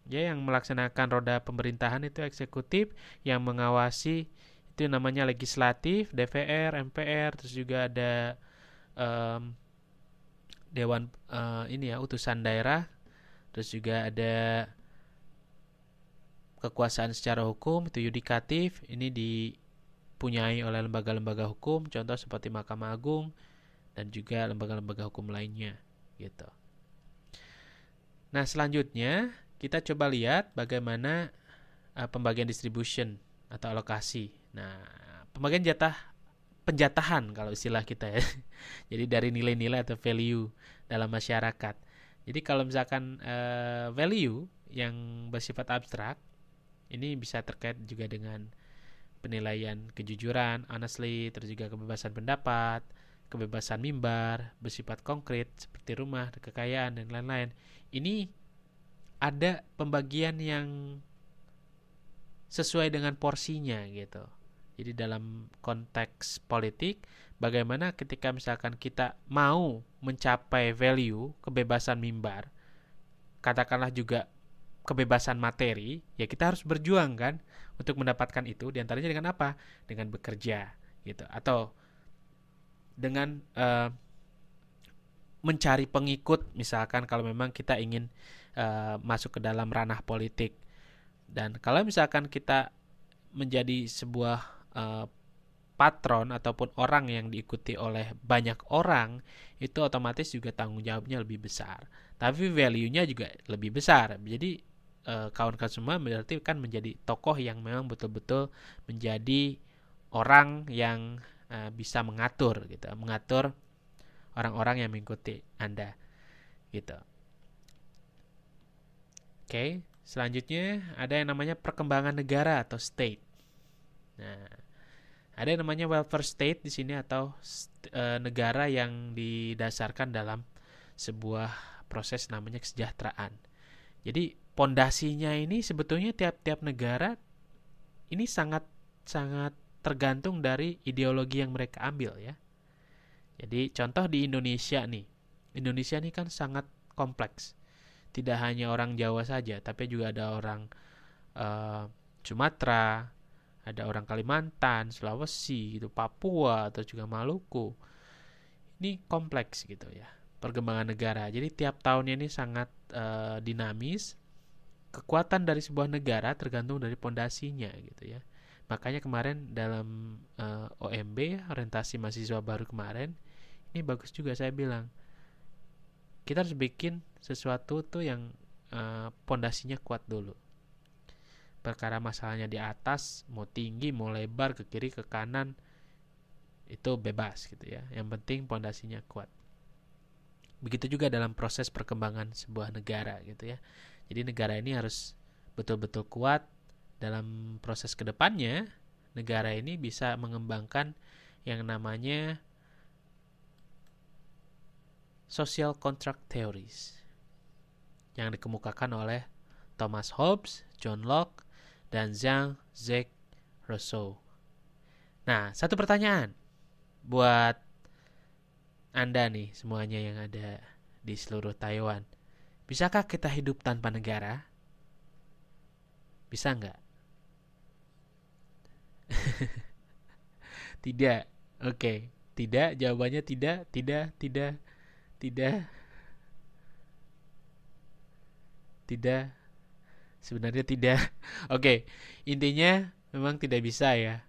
Ya, yang melaksanakan roda pemerintahan itu eksekutif, yang mengawasi itu namanya legislatif, DPR, MPR, terus juga ada em, dewan ini ya, utusan daerah, terus juga ada kekuasaan secara hukum itu yudikatif, ini dipunyai oleh lembaga-lembaga hukum, contoh seperti Mahkamah Agung dan juga lembaga-lembaga hukum lainnya gitu. Nah, selanjutnya kita coba lihat bagaimana pembagian distribution atau alokasi. Nah, pembagian penjatahan kalau istilah kita ya. Jadi dari nilai-nilai atau value dalam masyarakat. Jadi kalau misalkan value yang bersifat abstrak, ini bisa terkait juga dengan penilaian kejujuran, honestly, terus juga kebebasan pendapat, kebebasan mimbar, bersifat konkret seperti rumah, kekayaan, dan lain-lain. Ini ada pembagian yang sesuai dengan porsinya gitu. Jadi dalam konteks politik, bagaimana ketika misalkan kita mau mencapai value kebebasan mimbar, katakanlah juga kebebasan materi, ya kita harus berjuang kan untuk mendapatkan itu. Diantaranya dengan apa? Dengan bekerja gitu, atau dengan mencari pengikut, misalkan kalau memang kita ingin masuk ke dalam ranah politik. Dan kalau misalkan kita menjadi sebuah patron ataupun orang yang diikuti oleh banyak orang, itu otomatis juga tanggung jawabnya lebih besar. Tapi value-nya juga lebih besar. Jadi kawan-kawan semua berarti kan menjadi tokoh yang memang betul-betul menjadi orang yang bisa mengatur gitu, mengatur orang-orang yang mengikuti Anda gitu. Oke, selanjutnya ada yang namanya perkembangan negara atau state. Nah, ada yang namanya welfare state di sini atau negara yang didasarkan dalam sebuah proses namanya kesejahteraan. Jadi pondasinya ini sebetulnya tiap-tiap negara ini sangat sangat tergantung dari ideologi yang mereka ambil ya. Jadi contoh di Indonesia nih. Indonesia ini kan sangat kompleks. Tidak hanya orang Jawa saja, tapi juga ada orang Sumatera, ada orang Kalimantan, Sulawesi, gitu, Papua atau juga Maluku. Ini kompleks gitu ya, perkembangan negara. Jadi tiap tahunnya ini sangat dinamis. Kekuatan dari sebuah negara tergantung dari pondasinya gitu ya. Makanya kemarin dalam OMB, orientasi mahasiswa baru kemarin, ini bagus juga saya bilang. Kita harus bikin sesuatu tuh yang pondasinya kuat dulu. Perkara masalahnya di atas, mau tinggi, mau lebar, ke kiri, ke kanan, itu bebas gitu ya. Yang penting pondasinya kuat. Begitu juga dalam proses perkembangan sebuah negara gitu ya. Jadi negara ini harus betul-betul kuat. Dalam proses kedepannya, negara ini bisa mengembangkan yang namanya social contract theories yang dikemukakan oleh Thomas Hobbes, John Locke, dan Jean-Jacques Rousseau. Nah, satu pertanyaan buat Anda nih semuanya yang ada di seluruh Taiwan. Bisakah kita hidup tanpa negara? Bisa nggak? Tidak. Oke. Tidak, jawabannya tidak, tidak, tidak, tidak. Sebenarnya tidak. Oke, intinya memang tidak bisa ya.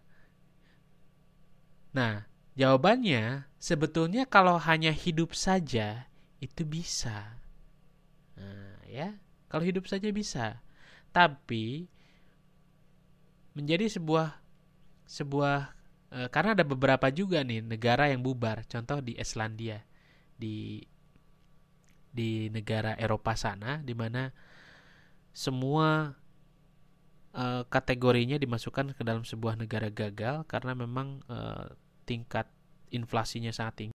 Nah, jawabannya sebetulnya kalau hanya hidup saja itu bisa. Nah, ya, kalau hidup saja bisa. Tapi menjadi sebuah karena ada beberapa juga nih negara yang bubar. Contoh di Islandia, di negara Eropa sana, di mana semua kategorinya dimasukkan ke dalam sebuah negara gagal karena memang tingkat inflasinya sangat tinggi.